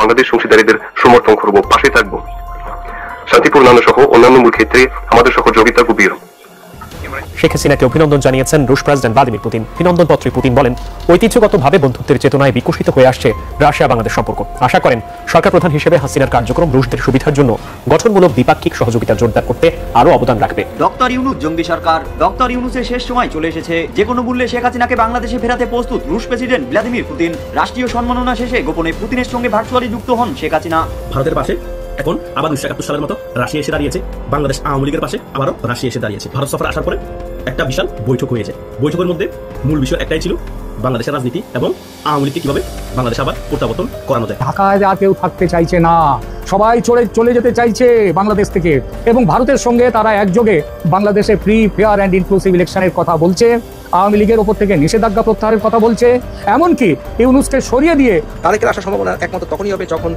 বাংলাদেশ অংশীদারীদের সমর্থন করব, পাশে থাকব। শান্তিপূর্ণ সহ অন্যান্য মূল ক্ষেত্রে আমাদের সহযোগিতা গভীর। শেখ হাসিনাকে অভিনন্দন জানিয়েছেন রুশ প্রেসিডেন্ট ভ্লাদিমির পুতিন। অভিনন্দন পত্রে পুতিন বলেন, ঐতিহ্যগতভাবে বন্ধুত্বের চেতনায় বিকশিত হয়ে আসছে রাশিয়া বাংলাদেশ সম্পর্ক। আশা করেন সরকার প্রধান হিসেবে হাসিনার কার্যক্রম রুশদের সুবিধার জন্য গঠনমূলক দ্বিপাক্ষিক সহযোগিতা জোরদার করতে আরও অবদান রাখবে। ডক্টর ইউনূস জঙ্গি সরকার। ডক্টর ইউনূসের শেষ সময় চলে এসেছে। যে কোনো মূল্যে শেখ হাসিনাকে বাংলাদেশে ফেরাতে প্রস্তুত রুশ প্রেসিডেন্ট ভ্লাদিমির পুতিন। রাষ্ট্রীয় সম্মাননা শেষে গোপনে পুতিনের সঙ্গে ভার্চুয়ালি যুক্ত হন শেখ হাসিনা। ভারতের পাশে এখন আবার 1971 সালের মতো রাশিয়া এসে দাঁড়িয়েছে। বাংলাদেশ আওয়ামী লীগের পাশে আবারও রাশিয়া এসে দাঁড়িয়েছে। ভারত সফরে আসার পরে একটা বিশাল বৈঠক হয়েছে। বৈঠকের মধ্যে মূল বিষয় একটাই ছিল, বাংলাদেশের রাজনীতি এবং আওয়ামী লীগকে কিভাবে বাংলাদেশ আবার প্রত্যাবর্তন করানো যায়। ঢাকায় আর কেউ থাকতে চাইছে না, সবাই চলে যেতে চাইছে বাংলাদেশ থেকে, এবং ভারতের সঙ্গে তারা একযোগে বাংলাদেশে ফ্রি, ফেয়ার অ্যান্ড ইনক্লুসিভ ইলেকশনের কথা বলছে, আওয়ামী লীগের ওপর থেকে নিষেধাজ্ঞা প্রত্যাহারের কথা বলছে, এমনকি ইউনূসকে সরিয়ে দিয়ে তারেকের আসার সম্ভাবনা একমাত্র তখনই হবে যখন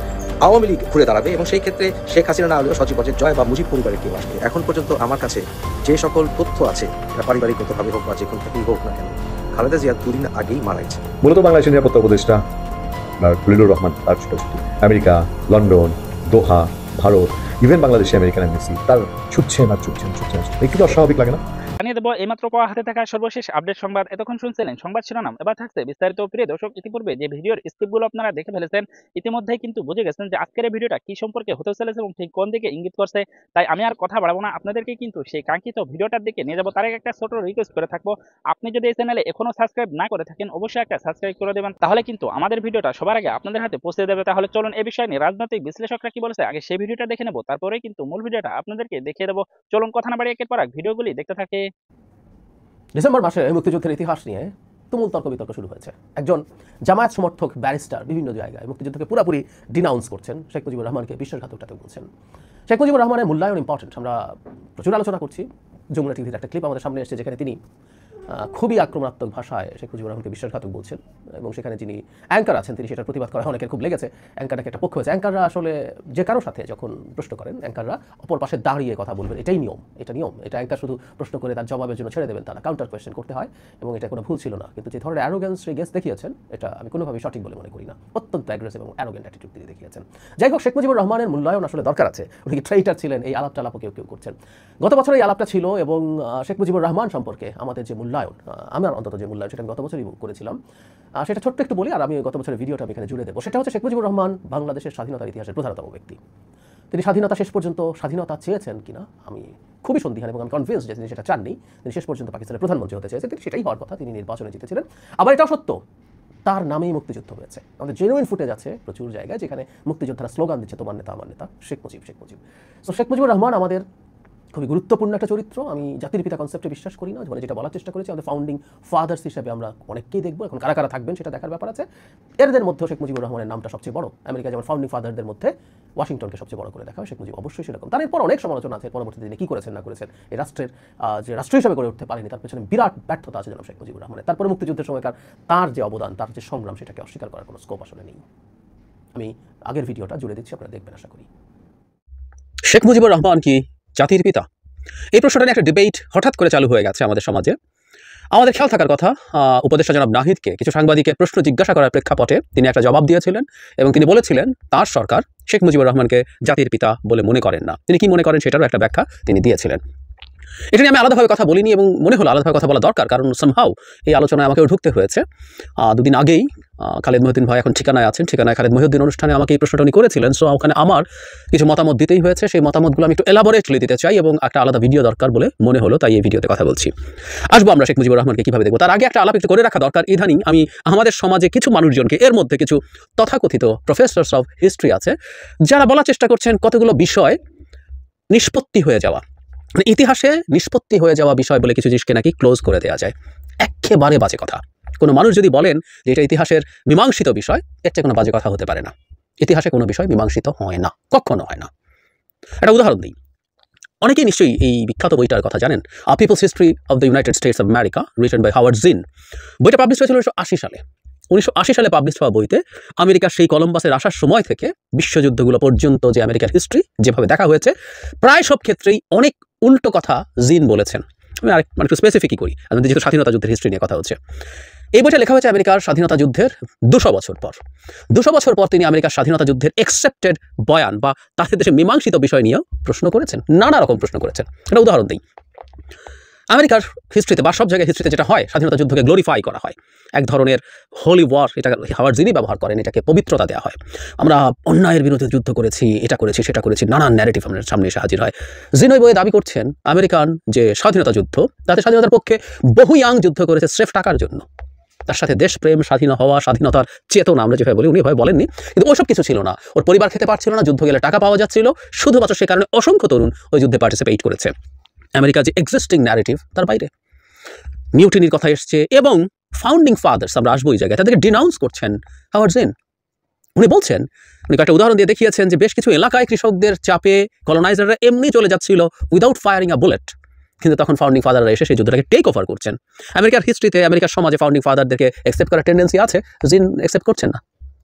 আওয়ামী লীগ ঘুরে দাঁড়াবে, এবং সেই ক্ষেত্রে শেখ হাসিনা না হলেও সজীব ওয়াজেদ জয় বা মুজিব পরিবারের কেউ আসবে। এখন পর্যন্ত আমার কাছে যে সকল তথ্য আছে, পারিবারিকভাবে হোক বা যে কোনো থেকেই হোক না কেন, খালেদা জিয়া 2 দিন আগেই মারা গেছে। মূলত বাংলাদেশের নিরাপত্তা উপদেষ্টা খলিলুর রহমান, তার ছোটাছুটি আমেরিকা, লন্ডন, দোহা, ভারত, ইভেন বাংলাদেশে আমেরিকান এমবেসি, তার ছুটছেন। একটু অস্বাভাবিক লাগে না? জানিয়ে দেবো এইমাত্র পাওয়া হাতে থাকা সর্বশেষ আপডেট সংবাদ। এতক্ষণ শুনছিলেন সংবাদ শিরোনাম, এবার থাকছে বিস্তারিত। প্রিয় দর্শক, ইতিপূর্বে যে ভিডিওর স্ক্রিপ্টগুলো আপনারা দেখে ফেলেছেন, ইতিমধ্যেই কিন্তু বুঝে গেছেন যে আজকের এই ভিডিওটা কি সম্পর্কে হতে চলেছে এবং ঠিক কোন দিকে ইঙ্গিত করছে। তাই আমি আর কথা বাড়াবো না, আপনাদেরকে কিন্তু সেই কাঙ্ক্ষিত ভিডিওটার দিকে নিয়ে যাবো। তার আগে একটা ছোট রিকোয়েস্ট করে থাকবো, আপনি যদি এই চ্যানেলে এখনো সাবস্ক্রাইব না করে থাকেন, অবশ্যই একটা সাবস্ক্রাইব করে দেবেন, তাহলে কিন্তু আমাদের ভিডিওটা সবার আগে আপনাদের হাতে পৌঁছে দেবে। তাহলে চলুন এই বিষয় নিয়ে রাজনৈতিক বিশ্লেষকরা কি বলেছে আগে সেই ভিডিওটা দেখে নেবো, তারপরেই কিন্তু মূল ভিডিওটা আপনাদেরকে দেখিয়ে দেবো। চলুন কথা না বাড়িয়ে একের পর এক ভিডিওগুলি দেখতে থাকে। ডিসেম্বর মাসে মুক্তিযুদ্ধের ইতিহাস নিয়ে তুমুল তর্ক বিতর্ক শুরু হয়েছে। একজন জামায়াত সমর্থক ব্যারিস্টার বিভিন্ন জায়গায় মুক্তিযুদ্ধকে পুরোপুরি ডিনাউন্স করছেন, শেখ মুজিবুর রহমানকে বিশ্বাসঘাতকটাতে বলছেন। শেখ মুজিবুর রহমানের মূল্যায়ন ইম্পর্টেন্ট, আমরা প্রচুর আলোচনা করছি। যমুনা টিভির একটা ক্লিপ আমাদের সামনে এসেছে, যেখানে তিনি খুবই আক্রমণাত্মক ভাষায় শেখ মুজিবুর রহমানকে বিশ্বাসঘাতক বলছেন, এবং সেখানে যিনি অ্যাঙ্কার আছেন তিনি সেটার প্রতিবাদ করা অনেকের খুব লেগেছে। অ্যাঙ্কারটাকে একটা পক্ষ হয়েছে। অ্যাঙ্কাররা আসলে যে কারোর সাথে যখন প্রশ্ন করেন, অ্যাঙ্কাররা অপর পাশে দাঁড়িয়ে কথা বলবেন, এটাই নিয়ম, এটা নিয়ম। এটা অ্যাঙ্কার শুধু প্রশ্ন করে তার জবাবের জন্য ছেড়ে দেবেন, তারা কাউন্টার কোয়েশ্চেন করতে হয়, এবং এটা কোনো ভুল ছিল না। কিন্তু যে ধরনের অ্যারোগেন্স সেই গেস্ট দেখিয়েছেন, এটা আমি কোনোভাবেই সঠিক বলে মনে করি না। অত্যন্ত অ্যাগ্রেসিভ এবং অ্যারোগেন্ট অ্যাটিটিউড তিনি দেখিয়েছেন। যাই হোক, শেখ মুজিবুর রহমানের মূল্যায়ন আসলে দরকার আছে। উনি কি ট্রেইটার ছিলেন, এই আলাপটা কেউ করছেন। গত বছর এই আলাপটা ছিল, এবং শেখ মুজিবুর রহমান সম্পর্কে আমাদের যে মূল্যায়ন, আমার অন্তত যে মূল্যায়ন, সেটা আমি গত বছরই করেছিলাম। সেটা ছোট্ট একটু বলি, আর আমি গত বছরের ভিডিওটা আমি এখানে জুড়ে দেবো। সেটা হচ্ছে, শেখ মুজিবুর রহমান বাংলাদেশের স্বাধীনতার ইতিহাসের প্রধানতম ব্যক্তি। তিনি স্বাধীনতা শেষ পর্যন্ত স্বাধীনতা চেয়েছেন কিনা আমি খুবই সন্দিহান, এবং আমি কনভিন্সড যে তিনি সেটা চাননি। তিনি শেষ পর্যন্ত পাকিস্তানের প্রধানমন্ত্রী হতে চেয়েছেন, তিনি সেটাই হওয়ার কথা, তিনি নির্বাচনে জিতেছিলেন। আবার এটাও সত্য, তার নামেই মুক্তিযুদ্ধ হয়েছে। আমাদের জেনুইন ফুটেজ আছে প্রচুর জায়গায়, যেখানে মুক্তিযোদ্ধারা স্লোগান দিচ্ছে, তোমার নেতা আমার নেতা, শেখ মুজিব। তো শেখ মুজিবুর রহমান আমাদের খুবই গুরুত্বপূর্ণ একটা চরিত্র। আমি জাতির পিতা কনসেপ্টে বিশ্বাস করি না, মানে যেটা বলার চেষ্টা করেছি, আমাদের ফাউন্ডিং ফাদার্স হিসেবে আমরা অনেককেই দেখবো। এখন কারা কারা থাকবেন সেটা দেখার ব্যাপার আছে। এদের মধ্যে শেখ মুজিবুর রহমানের নামটা সবচেয়ে বড়। আমেরিকা যেমন ফাউন্ডিং ফাদারদের মধ্যে ওয়াশিংটনকে সবচেয়ে বড় করে দেখা হয়, শেখ মুজিব অবশ্যই সেরকম। তারপর অনেক সমালোচনা আছে পরবর্তী দিনে কী করেছেন না করেছেন, এই রাষ্ট্রের যে রাষ্ট্র হিসেবে গড়ে উঠতে পারেনি, তার পেছনে বিরাট ব্যর্থতা আছে যেন শেখ মুজিবুর রহমানের। তারপরে মুক্তিযুদ্ধের সময়কার তার যে অবদান, তার যে সংগ্রাম, সেটাকে অস্বীকার করার কোনো স্কোপ আসলে নেই। আমি আগের ভিডিওটা জুড়ে দিচ্ছি, আপনারা দেখবেন আশা করি। শেখ মুজিবুর রহমান কি জাতির পিতা? এই প্রশ্নটা নিয়ে একটা ডিবেট হঠাৎ করে চালু হয়ে গেছে আমাদের সমাজে। আমাদের খেয়াল থাকার কথা, উপদেষ্টা জনাব নাহিদকে কিছু সাংবাদিকের প্রশ্ন জিজ্ঞাসা করার প্রেক্ষাপটে তিনি একটা জবাব দিয়েছিলেন, এবং তিনি বলেছিলেন তার সরকার শেখ মুজিবুর রহমানকে জাতির পিতা বলে মনে করেন না। তিনি কি মনে করেন সেটারও একটা ব্যাখ্যা তিনি দিয়েছিলেন। এটা নিয়ে আমি আলাদাভাবে কথা বলিনি, এবং মনে হলো আলাদাভাবে কথা বলা দরকার, কারণ সামহাউ এই আলোচনায় আমাকেও ঢুকতে হয়েছে। দুদিন আগেই খালেদ মহিউদ্দিন ভাই এখন ঠিকানায় আছেন, ঠিকানায় খালেদ মহিউদ্দিন অনুষ্ঠানে আমাকে এই প্রশ্নটা উনি করেছিলেন। সো ওখানে আমার কিছু মতামত দিতেই হয়েছে। সেই মতামতগুলো আমি একটু এলাবোরেটলি দিতে চাই, এবং একটা আলাদা ভিডিও দরকার বলে মনে হলো, তাই এই ভিডিওতে কথা বলছি। আসবো আমরা শেখ মুজিবুর রহমানকে কীভাবে দেখবো, তার আগে একটা আলাপ একটু করে রাখা দরকার। ইদানিং আমি আমাদের সমাজে কিছু মানুষজনকে, এর মধ্যে কিছু তথাকথিত প্রফেসরস অফ হিস্ট্রি আছে, যারা বলার চেষ্টা করছেন কতগুলো বিষয় নিষ্পত্তি হয়ে যাওয়া, মানে ইতিহাসে নিষ্পত্তি হয়ে যাওয়া বিষয় বলে কিছু জিনিসকে নাকি ক্লোজ করে দেওয়া যায়। একেবারে বাজে কথা। কোনো মানুষ যদি বলেন যে এটা ইতিহাসের মীমাংসিত বিষয়, এর চেয়ে কোনো বাজে কথা হতে পারে না। ইতিহাসে কোনো বিষয় মীমাংসিত হয় না, কখনো হয় না। একটা উদাহরণ দিই, অনেকেই নিশ্চয়ই এই বিখ্যাত বইটার কথা জানেন, people's history of the United States of America, written by Howard Zinn. বইটা পাবলিশ হয়েছিল 1980 সালে। 1980 সালে পাবলিশ হওয়া বইতে আমেরিকার সেই কলম্বাসের আসার সময় থেকে বিশ্বযুদ্ধগুলো পর্যন্ত যে আমেরিকার হিস্ট্রি যেভাবে দেখা হয়েছে, প্রায় সব ক্ষেত্রেই অনেক উল্টো কথা জিন বলেছেন। আমি একটু স্পেসিফিকই করি, যেহেতু স্বাধীনতা যুদ্ধের হিস্ট্রি নিয়ে কথা হচ্ছে। এই বইটা লেখা হয়েছে আমেরিকার স্বাধীনতা যুদ্ধের 200 বছর পর। 200 বছর পর তিনি আমেরিকার স্বাধীনতা যুদ্ধের একসেপ্টেড বয়ান বা তাদের দেশে মীমাংসিত বিষয় নিয়েও প্রশ্ন করেছেন, নানা রকম প্রশ্ন করেছেন। একটা উদাহরণ দিই। আমেরিকার হিস্ট্রিতে বা সব জায়গায় হিস্ট্রিতে যেটা হয়, স্বাধীনতা যুদ্ধকে গ্লোরিফাই করা হয়, এক ধরনের হোলি ওয়ার, এটা হাওয়ার্ড জিনি ব্যবহার করেন, এটাকে পবিত্রতা দেওয়া হয়। আমরা অন্যায়ের বিরুদ্ধে যুদ্ধ করেছি, এটা করেছি, সেটা করেছি, নানান ন্যারেটিভ আমাদের সামনে এসে হাজির হয়। জিন ওই বইয়ে দাবি করছেন আমেরিকান যে স্বাধীনতা যুদ্ধ, তাতে স্বাধীনতার পক্ষে বহু ইয়াং যুদ্ধ করেছে স্রেফ টাকার জন্য। তার সাথে দেশপ্রেম, স্বাধীন হওয়া, স্বাধীনতার চেতনা আমরা যেভাবে বলি, উনি ভয় বলেননি, কিন্তু ওইসব কিছু ছিল না। ওর পরিবার খেতে পারছিল না, যুদ্ধ গেলে টাকা পাওয়া যাচ্ছিল, শুধুমাত্র সে কারণে অসংখ্য তরুণ ওই যুদ্ধে পার্টিসিপেট করেছে। আমেরিকার যে এক্সিস্টিং ন্যারেটিভ তার বাইরে মিউটিনির কথা এসছে, এবং ফাউন্ডিং ফাদার্স, আমরা আসবো এই জায়গায়, তাদেরকে ডিনাউন্স করছেন হাওয়ার্ড জিন। উনি বলছেন, উনি একটা উদাহরণ দিয়ে দেখিয়েছেন যে বেশ কিছু এলাকায় কৃষকদের চাপে কলোনাইজাররা এমনি চলে যাচ্ছিল উইদাউট ফায়ারিং আ বুলেট, কিন্তু তখন ফাউন্ডিং ফাদাররা এসে সেই যুদ্ধটাকে টেক ওভার করছেন। আমেরিকার হিস্ট্রিতে, আমেরিকার সমাজে ফাউন্ডিং ফাদারদেরকে অ্যাকসেপ্ট করার টেন্ডেন্সি আছে, জিন অ্যাকসেপ্ট করছেন না।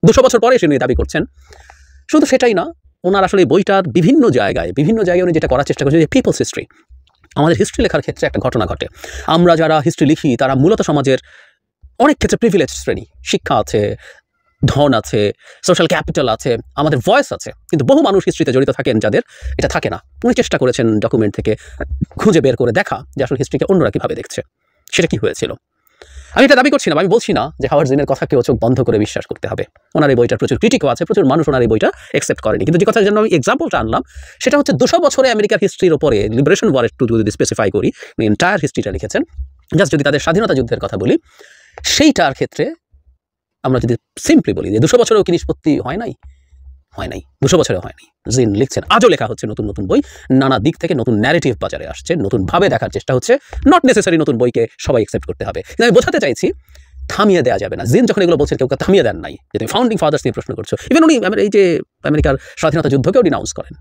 200 বছর পরে এসে উনি দাবি করছেন। শুধু সেটাই না, ওনার আসলে এই বইটার বিভিন্ন জায়গায় উনি যেটা করার চেষ্টা করছেন যে পিপলস হিস্ট্রি, আমাদের হিস্ট্রি লেখার ক্ষেত্রে একটা ঘটনা ঘটে। আমরা যারা হিস্ট্রি লিখি তারা মূলত সমাজের অনেক ক্ষেত্রে প্রিভিলেজ শ্রেণী, শিক্ষা আছে, ধন আছে, সোশ্যাল ক্যাপিটাল আছে, আমাদের ভয়েস আছে, কিন্তু বহু মানুষ হিস্ট্রিতে জড়িত থাকেন যাদের এটা থাকে না। উনি চেষ্টা করেছেন ডকুমেন্ট থেকে খুঁজে বের করে দেখা যে আসলে হিস্ট্রিকে অন্যরা কীভাবে দেখছে, সেটা কি হয়েছিল। আমি এটা দাবি করছি না, আমি বলছি না যে হাওয়ার্ড জিনের কথা কেউ চোখ বন্ধ করে বিশ্বাস করতে হবে। ওনার এই বইটার প্রচুর ক্রিটিকও আছে, প্রচুর মানুষ ওনার এই বইটা অ্যাকসেপ্ট করেনি। কিন্তু যে কথার জন্য আমি এক্সাম্পলটা আনলাম সেটা হচ্ছে 200 বছরে আমেরিকার হিস্ট্রির ওপরে, লিবারেশন ওয়ার একটু যদি স্পেসিফাই করি, এন্টায়ার হিস্ট্রিটা লিখেছেন। জাস্ট যদি তাদের স্বাধীনতা যুদ্ধের কথা বলি, সেইটার ক্ষেত্রে আমরা যদি সিম্পলি বলি যে 200 বছরেও কি নিষ্পত্তি হয় নাই, 200 বছরেও হয়নি। জিন লিখছেন, আজও লেখা হচ্ছে নতুন নতুন বই, নানা দিক থেকে নতুন ন্যারেটিভ বাজারে আসছে, নতুনভাবে দেখার চেষ্টা হচ্ছে। নট নেসেসারি নতুন বইকে সবাই অ্যাকসেপ্ট করতে হবে, কিন্তু আমি বোঝাতে চাইছি থামিয়ে দেওয়া যাবে না। জিন যখন এগুলো বলছেন, কেউ থামিয়ে দেন নাই, যে তুমি ফাউন্ডিং ফাদার্স নিয়ে প্রশ্ন করছো। ইভেন উনি এই যে আমেরিকার স্বাধীনতা যুদ্ধকেও ডিনাউন্স করেন।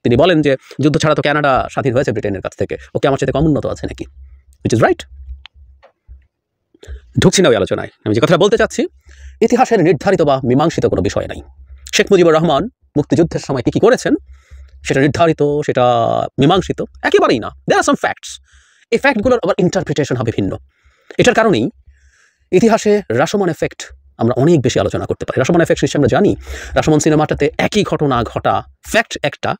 তিনি বলেন যে যুদ্ধ ছাড়া তো কানাডা স্বাধীন হয়েছে ব্রিটেনের কাছ থেকে, ওকে আমার সাথে কম উন্নত আছে নাকি, হুইচ ইজ রাইট। ঢুকছি না ওই আলোচনায়। আমি যে কথা বলতে চাচ্ছি, ইতিহাসের নির্ধারিত বা মীমাংসিত কোনো বিষয় নাই। শেখ মুজিবুর রহমান মুক্তিযুদ্ধের সময় কি করেছেন সেটা নির্ধারিত, সেটা মীমাংসিত একেবারেই না। দেয়ার আর সাম ফ্যাক্টস, এই ফ্যাক্টগুলোর আবার ইন্টারপ্রিটেশন হবে ভিন্ন। এটার কারণেই ইতিহাসে রাশোমন এফেক্ট আমরা অনেক বেশি আলোচনা করতে পারি। রাশোমন এফেক্ট হিসেবে আমরা জানি, রাশোমন সিনেমাটাতে একই ঘটনা ঘটা, ফ্যাক্ট একটা,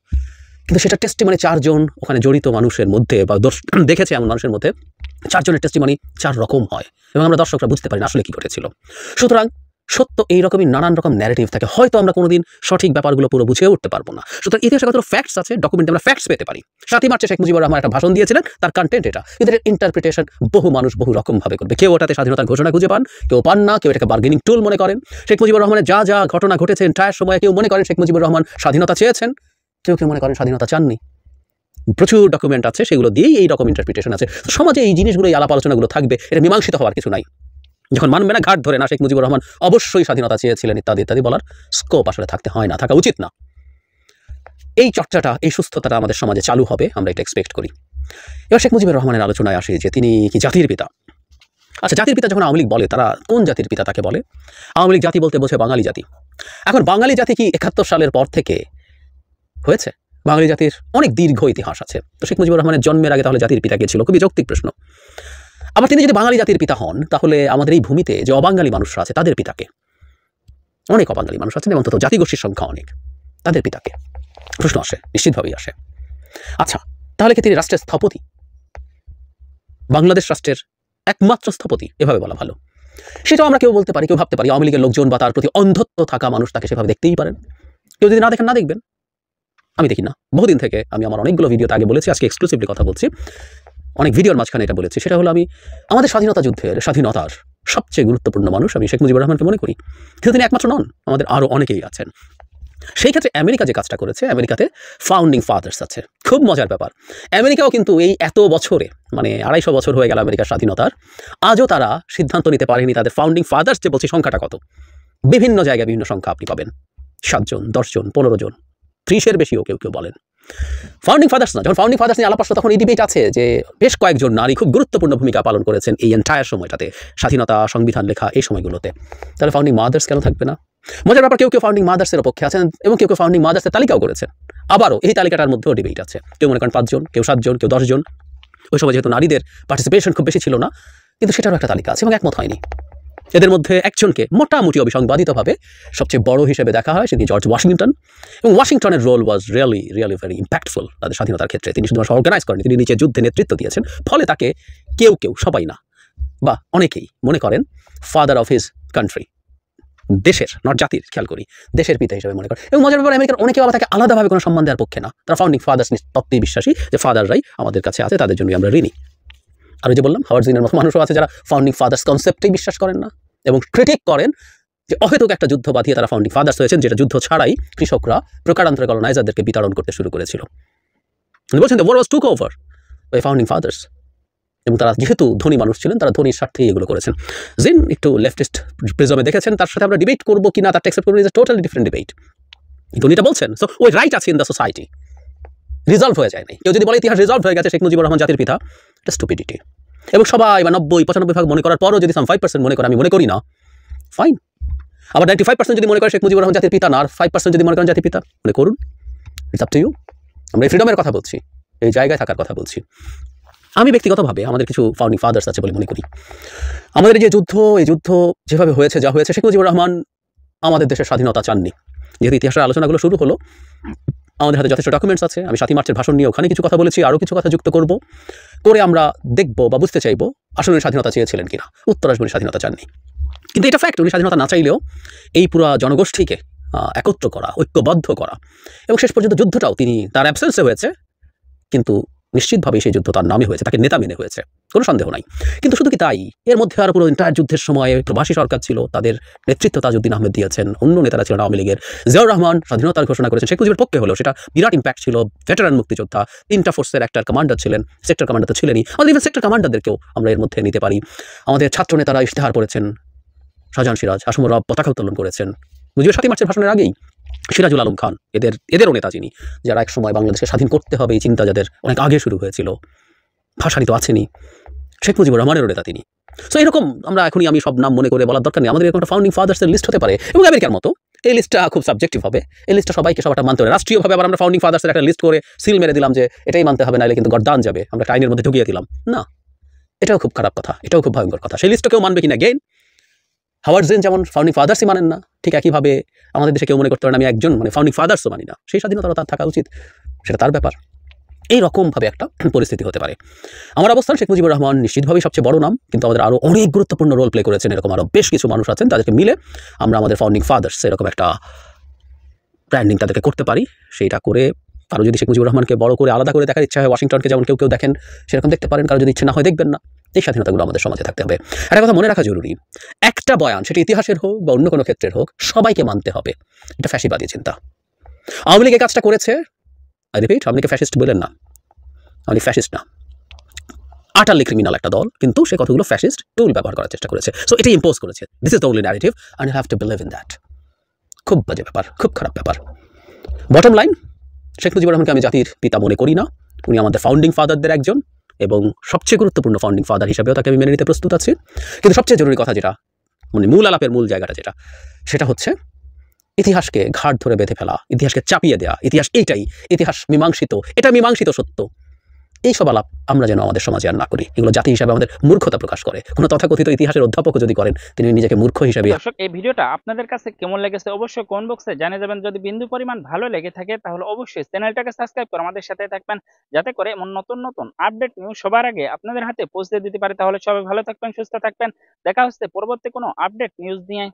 কিন্তু সেটা টেস্টিমনি 4 জন ওখানে জড়িত মানুষের মধ্যে বা দেখেছে এমন মানুষের মধ্যে 4 জনের টেস্টিমনি 4 রকম হয়, এবং আমরা দর্শকরা বুঝতে পারি না আসলে কি ঘটেছিল। সুতরাং সত্য এইরকমই নানান রকম ন্যারেটিভ থাকে, হয়তো আমরা কোনোদিন সঠিক ব্যাপারগুলো পুরো বুঝে উঠতে পারবো না। সুতরাং ইতিহাসে কত ফ্যাক্টস আছে, ডকুমেন্টে আমরা ফ্যাক্টস পেতে পারি। 7ই মার্চে শেখ মুজিবুর রহমান একটা ভাষণ দিয়েছিলেন, তার কন্টেন্ট এটা, কিন্তু এর ইন্টারপ্রিটেশন বহু মানুষ বহু রকমভাবে করবে। কেউ ওটাতে স্বাধীনতার ঘোষণা খুঁজে পান, কেউ পান না, কেউ এটাকে বার্গেনিং টুল মনে করেন। শেখ মুজিবুর রহমানের যা যা ঘটনা ঘটেছে এন্টায়ার সময়ে, কেউ মনে করেন শেখ মুজিবুর রহমান স্বাধীনতা চেয়েছেন, কেউ মনে করেন স্বাধীনতা চাননি। প্রচুর ডকুমেন্ট আছে, সেগুলো দিয়েই এই রকম ইন্টারপ্রিটেশন আছে। সমাজে এই জিনিসগুলো, এই আলাপ আলোচনাগুলো থাকবে, এটা মীমাংসিত হওয়ার কিছু নাই। যখন মানবে না, ঘাট ধরে না, শেখ মুজিবুর রহমান অবশ্যই স্বাধীনতা চেয়েছিলেন ইত্যাদি ইত্যাদি বলার স্কোপ আসলে থাকতে হয় না, থাকা উচিত না। এই চর্চাটা, এই সুস্থতাটা আমাদের সমাজে চালু হবে, আমরা এটা এক্সপেক্ট করি। এবার শেখ মুজিবুর রহমানের আলোচনায় আসে যে তিনি কি জাতির পিতা। আচ্ছা, জাতির পিতা যখন আওয়ামী লীগ বলে, তারা কোন জাতির পিতা তাকে বলে? আওয়ামী লীগ জাতি বলতে বোঝে বাঙালি জাতি। এখন বাঙালি জাতি কি 71 সালের পর থেকে হয়েছে? বাঙালি জাতির অনেক দীর্ঘ ইতিহাস আছে। তো শেখ মুজিবুর রহমানের জন্মের আগে তাহলে জাতির পিতা কে ছিল? খুবই যৌক্তিক প্রশ্ন। আবার তিনি যদি বাঙালি জাতির পিতা হন, তাহলে আমাদের এই ভূমিতে যে অবাঙালি মানুষরা আছে তাদের পিতাকে, অনেক অবাঙালি মানুষ আছেন এবং তত জাতিগোষ্ঠীর সংখ্যা অনেক, তাদের পিতাকে প্রশ্ন আসে, নিশ্চিতভাবেই আসে। আচ্ছা, তাহলে কি তিনি রাষ্ট্রের স্থপতি, বাংলাদেশ রাষ্ট্রের একমাত্র স্থপতি? এভাবে বলা ভালো। সেটাও আমরা কেউ বলতে পারি, কেউ ভাবতে পারি। আওয়ামী লীগের লোকজন বা তার প্রতি অন্ধত্ব থাকা মানুষ তাকে সেভাবে দেখতেই পারেন। কেউ যদি না দেখেন, না দেখবেন। আমি দেখি না, বহুদিন থেকে। আমি আমার অনেকগুলো ভিডিওতে আগে বলেছি, আজকে এক্সক্লুসিভলি কথা বলছি। অনেক ভিডিওর মাঝখানে এটা বলেছি। সেটা হলো, আমি আমাদের স্বাধীনতা যুদ্ধের, স্বাধীনতার সবচেয়ে গুরুত্বপূর্ণ মানুষ আমি শেখ মুজিবুর রহমানকে মনে করি। কিন্তু তিনি একমাত্র নন, আমাদের আরও অনেকেই আছেন। সেই ক্ষেত্রে আমেরিকা যে কাজটা করেছে, আমেরিকাতে ফাউন্ডিং ফাদার্স আছে। খুব মজার ব্যাপার, আমেরিকাও কিন্তু এই এত বছরে, মানে 250 বছর হয়ে গেল আমেরিকার স্বাধীনতার, আজও তারা সিদ্ধান্ত নিতে পারেনি তাদের ফাউন্ডিং ফাদার্স যে বলছি সংখ্যাটা কত। বিভিন্ন জায়গায় বিভিন্ন সংখ্যা আপনি পাবেন, 7 জন, 10 জন, 15 জন, 30-এর বেশিও কেউ কেউ বলেন। ফাউন্ডিং ফাদার্স না, যখন ফাউন্ডিং ফাদার্স নিয়ে আলাপ আসলো, তখন এই ডিবেট আছে যে বেশ কয়েকজন নারী খুব গুরুত্বপূর্ণ ভূমিকা পালন করেছেন এই এন্টায়ার সময়টাতে, স্বাধীনতা, সংবিধান লেখা এই সময়গুলোতে। তাহলে ফাউন্ডিং মাদার্স কেন থাকবে না? মজার ব্যাপার, কেউ কেউ ফাউন্ডিং মাদার্সের পক্ষে আছেন এবং কেউ কেউ ফাউন্ডিং মাদার্সের তালিকাও করেছেন। আবারও এই তালিকাটার মধ্যেও ডিবেট আছে। কেউ মনে করেন 5 জন, কেউ 7 জন, কেউ 10 জন। ওই সময় যেহেতু নারীদের পার্টিসিপেশন খুব বেশি ছিল না, কিন্তু সেটারও একটা তালিকা আছে এবং একমত হয়নি। এদের মধ্যে একজনকে মোটামুটি অবিসংবাদিতভাবে সবচেয়ে বড় হিসেবে দেখা হয়, সেটি জর্জ ওয়াশিংটন। এবং ওয়াশিংটনের role was really very impactful তাদের স্বাধীনতার ক্ষেত্রে। তিনি শুধুমাত্র অর্গানাইজ করেন, তিনি নিচে যুদ্ধে নেতৃত্ব দিয়েছেন। ফলে তাকে কেউ সবাই না বা অনেকেই মনে করেন ফাদার অফ হিজ কান্ট্রি, দেশের, নট জাতির, খেয়াল করি, দেশের পিতা হিসেবে মনে করেন। এবং মজার ব্যাপার, আমেরিকার অনেকে আবার তাকে আলাদাভাবে কোনো সম্মান দেওয়ার পক্ষে না। তারা ফাউন্ডিং ফাদার্স তত্ত্বেই বিশ্বাসী, যে ফাদাররাই আমাদের কাছে আছে, তাদের জন্যই আমরা ঋণী। আর যে বললাম, হাওয়ার্ড জিনের মতো মানুষও আছে যারা ফাউন্ডিং ফাদার্স কনসেপ্টেই বিশ্বাস করেন না এবং ক্রিটিক করেন যে অহেতুক একটা যুদ্ধ বাঁধিয়ে তারা ফাউন্ডিং ফাদার্স হয়েছেন, যেটা যুদ্ধ ছাড়াই কৃষকরা প্রকারান্তরে কলোনাইজারদেরকে বিতরণ করতে শুরু করেছিল। বলছেন the war was took over by founding fathers. এবং তারা যেহেতু ধনী মানুষ ছিলেন, তারা ধনীর স্বার্থেই এগুলো করেছেন। জিন একটু লেফটিস্ট প্রিজমে দেখেছেন, তার সাথে আমরা ডিবেট করবো কিনা, তার অ্যাকসেপ্ট করবো, is a totally different debate. কিন্তু উনি এটা বলছেন, সো ওই রাইট আছে ইন দ্য সোসাইটি, রিজলভ হয়ে যায় নাই। কেউ যদি বলে ইতিহাস রিজলভ হয়ে গেছে, শেখ মুজিবুর রহমান জাতির পিতা, এটা স্টুপিডিটি। এবং সবাই বা 90-95% মনে করার পরও যদি 5% মনে করে, আমি মনে করি না, ফাইন। আবার 95% যদি মনে করে শেখ মুজিবুর রহমান জাতির পিতা না, আর 5% যদি মনে করেন জাতির পিতা, মনে করুন, ইটস আপ টু ইউ। আমরা এই ফ্রিডমের কথা বলছি, এই জায়গায় থাকার কথা বলছি। আমি ব্যক্তিগতভাবে আমাদের কিছু ফাউন্ডিং ফাদার্স আছে বলে মনে করি। আমাদের এই যুদ্ধ যেভাবে হয়েছে, যা হয়েছে, শেখ মুজিবুর রহমান আমাদের দেশের স্বাধীনতা চাননি। যেহেতু ইতিহাসের আলোচনাগুলো শুরু হলো, আমাদের হাতে যথেষ্ট ডকুমেন্টস আছে। আমি 7ই মার্চের ভাষণ নিয়ে ওখানে কিছু কথা বলেছি, আরও কিছু কথা যুক্ত করব, করে আমরা দেখব বা বুঝতে চাইব আসলে উনি স্বাধীনতা চেয়েছিলেন কিনা। উত্তর আসবে উনি স্বাধীনতা চাননি। কিন্তু এটা ফ্যাক্ট, উনি স্বাধীনতা না চাইলেও এই পুরো জনগোষ্ঠীকে একত্র করা, ঐক্যবদ্ধ করা, এবং শেষ পর্যন্ত যুদ্ধটাও তিনি তার অ্যাবসেন্সে হয়েছে, কিন্তু নিশ্চিতভাবেই সেই যুদ্ধ তার নামে হয়েছে, তাকে নেতা মেনে হয়েছে, কোনো সন্দেহ নাই। কিন্তু শুধু কি তাই, এর মধ্যে আর পুরো এন্টায়ার যুদ্ধের সময় প্রবাসী সরকার ছিল, তাদের নেতৃত্ব তাজউদ্দিন আহমেদ দিয়েছেন, অন্য নেতারা ছিলেন আওয়ামী লীগের। জিয়াউর রহমান স্বাধীনতার ঘোষণা করেছেন, শেখ মুজিবের পক্ষে হলেও সেটা বিরাট ইম্প্যাক্ট ছিল। ভেটারান মুক্তিযোদ্ধা, 3টা ফোর্সের একটা কমান্ডার ছিলেন, সেক্টর কমান্ডার তো ছিলেনই, আমাদের ইভেন সেক্টর কমান্ডারদেরকেও আমরা এর মধ্যে নিতে পারি। আমাদের ছাত্র নেতারা ইশতেহার করেছেন, শাহজাহান সিরাজ, আসমর রব পতাকা উত্তোলন করেছেন মুজিবের 7ই মার্চের ভাষণের আগেই। সিরাজুল আলম খান, এদেরও নেতা যিনি, যারা এক সময় বাংলাদেশকে স্বাধীন করতে হবে এই চিন্তা যাদের অনেক আগে শুরু হয়েছিল, ভাষানি তো আছেনই, শেখ মুজিবুর রহমানেরও নেতা তিনি। সো এরকম আমরা এখনই, আমি সব নাম মনে করে বলার দরকার নেই, আমাদের এরকম একটা ফাউন্ডিং ফাদার্সের লিস্ট হতে পারে। এবং আমেরিকার মতো এই লিস্টটা খুব সাবজেক্টিভ হবে, এই লিস্টটা সবাইকে সবাইটা মানতে হবে। রাষ্ট্রীয়ভাবে আবার আমরা ফাউন্ডিং ফাদার্সের একটা লিস্ট করে সিল মেরে দিলাম যে এটাই মানতে হবে, নাহলে কিন্তু গর্দান যাবে, আমরা একটা আইনের মধ্যে ঢুকিয়ে দিলাম না। এটাও খুব খারাপ কথা, এটাও খুব ভয়ঙ্কর কথা। সেই লিস্টটা কেউ মানবে কিনা, গেইন হাওয়ার্ড জিন যেমন ফাউন্ডিং ফাদার্সই মানেন না, ঠিক একইভাবে আমাদের দেশে কেউ মনে করতে পারেন আমি একজন ফাউন্ডিং ফাদার্সও মানি না। সেই স্বাধীনতা তার থাকা উচিত, সেটা তার ব্যাপার। এইরকমভাবে একটা পরিস্থিতি হতে পারে। আমার অবস্থান, শেখ মুজিবুর রহমান নিশ্চিতভাবেই সবচেয়ে বড় নাম, কিন্তু আমাদের আরও অনেক গুরুত্বপূর্ণ রোল প্লে করেছেন এরকম আরও বেশ কিছু মানুষ আছেন, তাদেরকে মিলে আমরা আমাদের ফাউন্ডিং ফাদার্স এরকম একটা ব্র্যান্ডিং তাদেরকে করতে পারি। সেইটা করে কারো যদি শেখ মুজিবুর রহমানকে বড় করে আলাদা করে দেখার ইচ্ছা হয়, ওয়াশিংটনকে যেমন কেউ দেখেন সেরকম দেখতে পারেন, কারো যদি ইচ্ছে না হয় দেখবেন না। এই স্বাধীনতাগুলো আমাদের সমাজে থাকতে হবে। একটা কথা মনে রাখা জরুরি, একটা বয়ান, সেটা ইতিহাসের হোক বা অন্য কোনো ক্ষেত্রের হোক, সবাইকে মানতে হবে, এটা ফ্যাসিবাদী চিন্তা। আওয়ামী লীগ এই কাজটা করেছে, আই রিপিট, আওয়ামী লীগকে ফ্যাসিস্ট বলেন না, আওয়ামী ফ্যাসিস্ট না, আটারলি ক্রিমিনাল একটা দল, কিন্তু সে কতগুলো ফ্যাসিস্ট টুল ব্যবহার করার চেষ্টা করেছে। সো এটা ইম্পোজ করেছে, this is the only narrative and you have to believe in that. খুব বাজে ব্যাপার, খুব খারাপ ব্যাপার। বটম লাইন, শেখ মুজিবুর রহমানকে আমি জাতির পিতা মনে করি না, উনি আমাদের ফাউন্ডিং ফাদারদের একজন, এবং সবচেয়ে গুরুত্বপূর্ণ ফাউন্ডিং ফাদার হিসেবেও তাকে আমি মেনে নিতে প্রস্তুত আছি। কিন্তু সবচেয়ে জরুরি কথা যেটা, মূল আলাপের মূল জায়গাটা যেটা, সেটা হচ্ছে ইতিহাসকে ঘাট ধরে বেঁধে ফেলা, ইতিহাসকে চাপিয়ে দেওয়া, ইতিহাস এইটাই, ইতিহাস মীমাংসিত, এটা মীমাংসিত সত্য, এইসব আলাপ আমরা যেন আমাদের সমাজে আর না করি। এগুলো জাতি হিসাবে আমাদের মূর্খতা প্রকাশ করে। কোনো তথাকথিত ইতিহাসের অধ্যাপক যদি করেন, তিনি নিজেকে মূর্খ হিসেবে। দর্শক, এই ভিডিওটা আপনাদের কাছে কেমন লেগেছে অবশ্যই কমেন্ট বক্সে জানিয়ে যাবেন। যদি বিন্দু পরিমাণ ভালো লেগে থাকে তাহলে অবশ্যই চ্যানেলটাকে সাবস্ক্রাইব করে আমাদের সাথে থাকবেন, যাতে করে এমন নতুন নতুন আপডেট নিউজ সবার আগে আপনাদের হাতে পৌঁছে দিতে পারে। তাহলে সবাই ভালো থাকবেন, সুস্থ থাকবেন। দেখা হচ্ছে পরবর্তী কোনো আপডেট নিউজ নিয়ে।